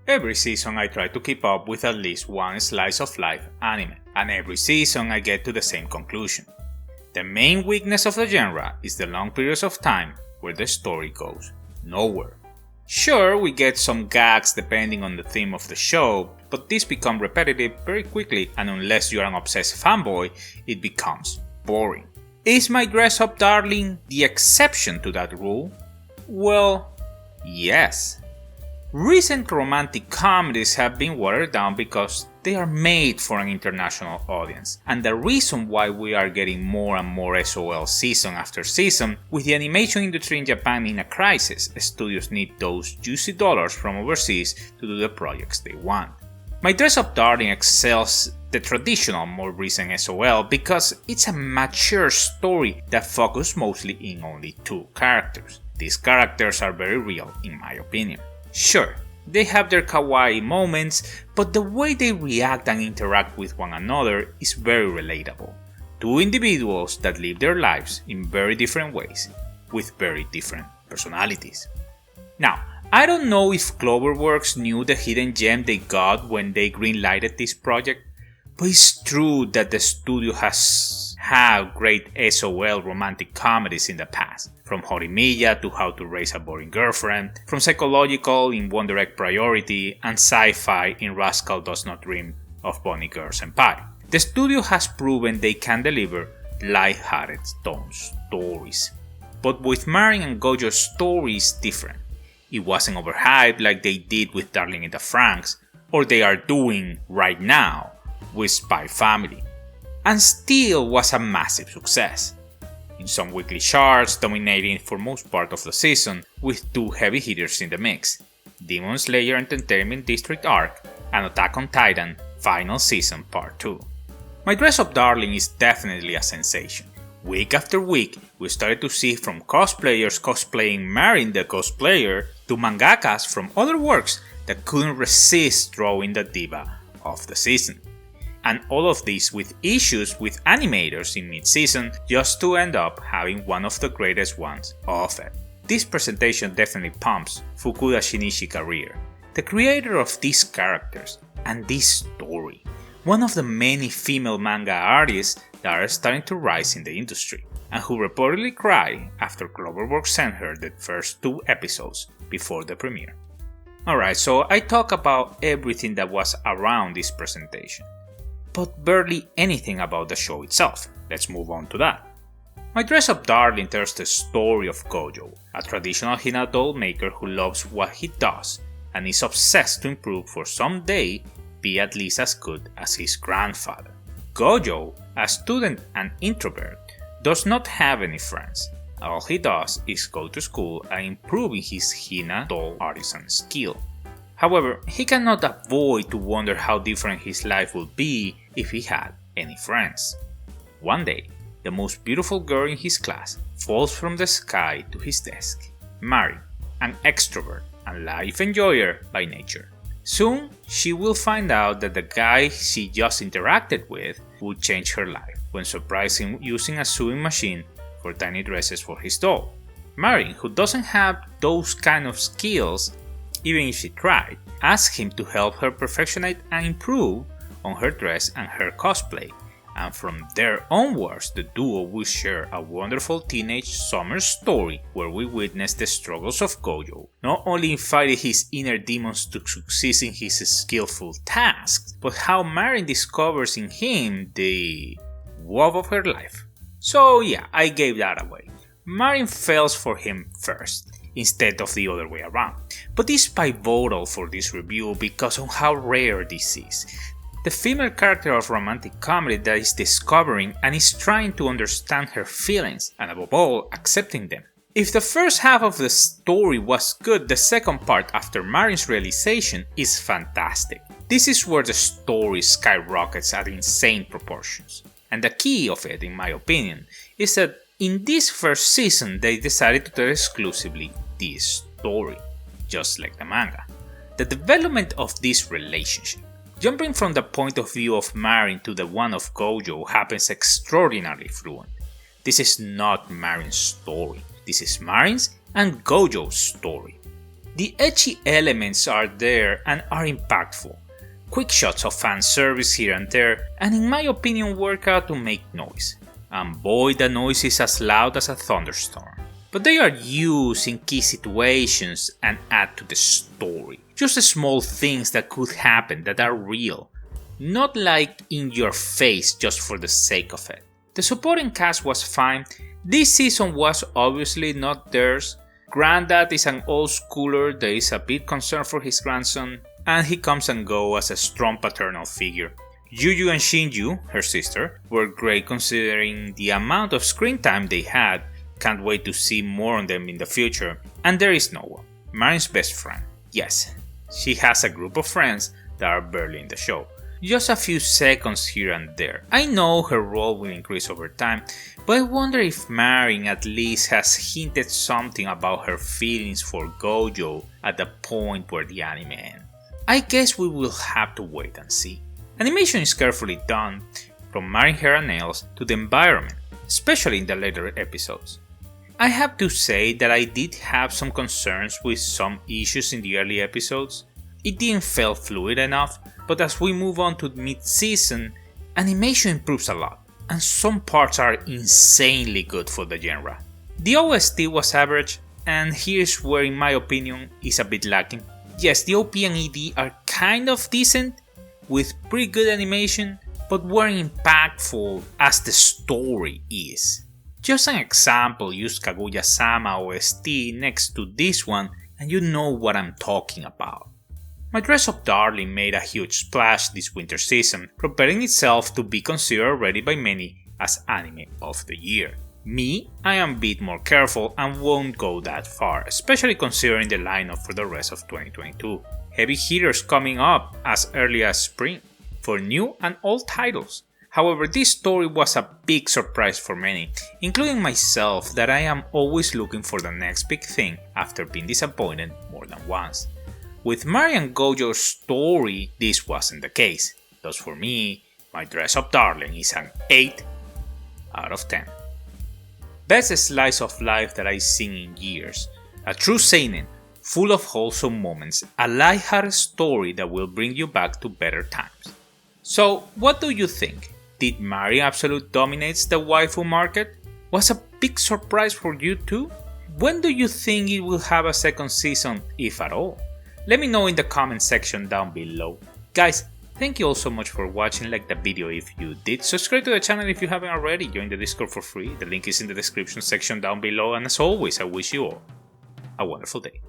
Every season I try to keep up with at least one slice of life anime, and every season I get to the same conclusion. The main weakness of the genre is the long periods of time where the story goes nowhere. Sure, we get some gags depending on the theme of the show, but these become repetitive very quickly, and unless you're an obsessed fanboy, it becomes boring. Is My Dress Up Darling the exception to that rule? Well, yes. Recent romantic comedies have been watered down because they are made for an international audience, and the reason why we are getting more and more SOL season after season, with the animation industry in Japan in a crisis, studios need those juicy dollars from overseas to do the projects they want. My Dress Up Darling excels the traditional more recent SOL because it's a mature story that focuses mostly in only two characters. These characters are very real in my opinion. Sure, they have their kawaii moments, but the way they react and interact with one another is very relatable. Two individuals that live their lives in very different ways, with very different personalities. Now, I don't know if Cloverworks knew the hidden gem they got when they greenlighted this project, but it's true that the studio has had great SOL romantic comedies in the past, from Horimiya to How to Raise a Boring Girlfriend, from psychological in One Direct Priority, and sci-fi in Rascal Does Not Dream of Bonnie Girl Senpai. The studio has proven they can deliver light-hearted tone stories. But with Marin and Gojo's story is different. It wasn't overhyped like they did with Darling in the Franxx, or they are doing right now with Spy Family, and still was a massive success. In some weekly charts, dominating for most part of the season, with two heavy hitters in the mix, Demon Slayer Entertainment District Arc and Attack on Titan Final Season Part 2. My Dress Up Darling is definitely a sensation. Week after week, we started to see from cosplayers cosplaying Marin the cosplayer to mangakas from other works that couldn't resist drawing the diva of the season. And all of this with issues with animators in mid-season just to end up having one of the greatest ones of it. This presentation definitely pumps Fukuda Shinichi's career, the creator of these characters and this story, one of the many female manga artists that are starting to rise in the industry, and who reportedly cried after Cloverwork sent her the first 2 episodes before the premiere. Alright, so I talk about everything that was around this presentation, but barely anything about the show itself. Let's move on to that. My Dress Up Darling tells the story of Gojo, a traditional hina doll maker who loves what he does and is obsessed to improve for someday be at least as good as his grandfather. Gojo, a student and introvert, does not have any friends. All he does is go to school and improving his hina doll artisan skill. However, he cannot avoid to wonder how different his life would be if he had any friends. One day, the most beautiful girl in his class falls from the sky to his desk. Marin, an extrovert and life enjoyer by nature. Soon, she will find out that the guy she just interacted with would change her life when surprised him using a sewing machine for tiny dresses for his doll. Marin, who doesn't have those kind of skills, even if she tried, asks him to help her perfectionate and improve on her dress and her cosplay, and from there onwards the duo will share a wonderful teenage summer story where we witness the struggles of Gojo, not only in fighting his inner demons to succeed in his skillful tasks, but how Marin discovers in him the love of her life. So yeah, I gave that away. Marin fails for him first, instead of the other way around, but is pivotal for this review because of how rare this is. The female character of romantic comedy that is discovering and is trying to understand her feelings, and above all, accepting them. If the first half of the story was good, the second part after Marin's realization is fantastic. This is where the story skyrockets at insane proportions. And the key of it, in my opinion, is that in this first season they decided to tell exclusively this story, just like the manga. The development of this relationship, jumping from the point of view of Marin to the one of Gojo, happens extraordinarily fluent. This is not Marin's story, this is Marin's and Gojo's story. The edgy elements are there and are impactful. Quick shots of fan service here and there, and in my opinion work out to make noise. And boy, the noise is as loud as a thunderstorm. But they are used in key situations and add to the story. Just small things that could happen that are real. Not like in your face just for the sake of it. The supporting cast was fine. This season was obviously not theirs. Granddad is an old schooler that is a bit concerned for his grandson, and he comes and goes as a strong paternal figure. Yuyu and Shinju, her sister, were great considering the amount of screen time they had. Can't wait to see more on them in the future. And there is Noah, Marin's best friend. Yes, she has a group of friends that are barely in the show. Just a few seconds here and there. I know her role will increase over time, but I wonder if Marin at least has hinted something about her feelings for Gojou at the point where the anime ends. I guess we will have to wait and see. Animation is carefully done, from Marin hair and nails to the environment, especially in the later episodes. I have to say that I did have some concerns with some issues in the early episodes. It didn't feel fluid enough, but as we move on to mid-season, animation improves a lot, and some parts are insanely good for the genre. The OST was average, and here's where in my opinion is a bit lacking. Yes, the OP and ED are kind of decent, with pretty good animation, but weren't impactful as the story is. Just an example, use Kaguya-sama OST next to this one and you know what I'm talking about. My Dress Up Darling made a huge splash this winter season, preparing itself to be considered already by many as anime of the year. Me, I am a bit more careful and won't go that far, especially considering the lineup for the rest of 2022. Heavy hitters coming up as early as spring for new and old titles. However, this story was a big surprise for many, including myself, that I am always looking for the next big thing after being disappointed more than once. With Marin and Gojou's story, this wasn't the case. Thus for me, My Dress Up Darling is an 8 out of 10. Best slice of life that I've seen in years. A true seinen, full of wholesome moments, a lighthearted story that will bring you back to better times. So, what do you think? Did Marin absolute dominates the waifu market? Was a big surprise for you too? When do you think it will have a second season, if at all? Let me know in the comment section down below. Guys, thank you all so much for watching. Like the video if you did. Subscribe to the channel if you haven't already. Join the Discord for free. The link is in the description section down below. And as always, I wish you all a wonderful day.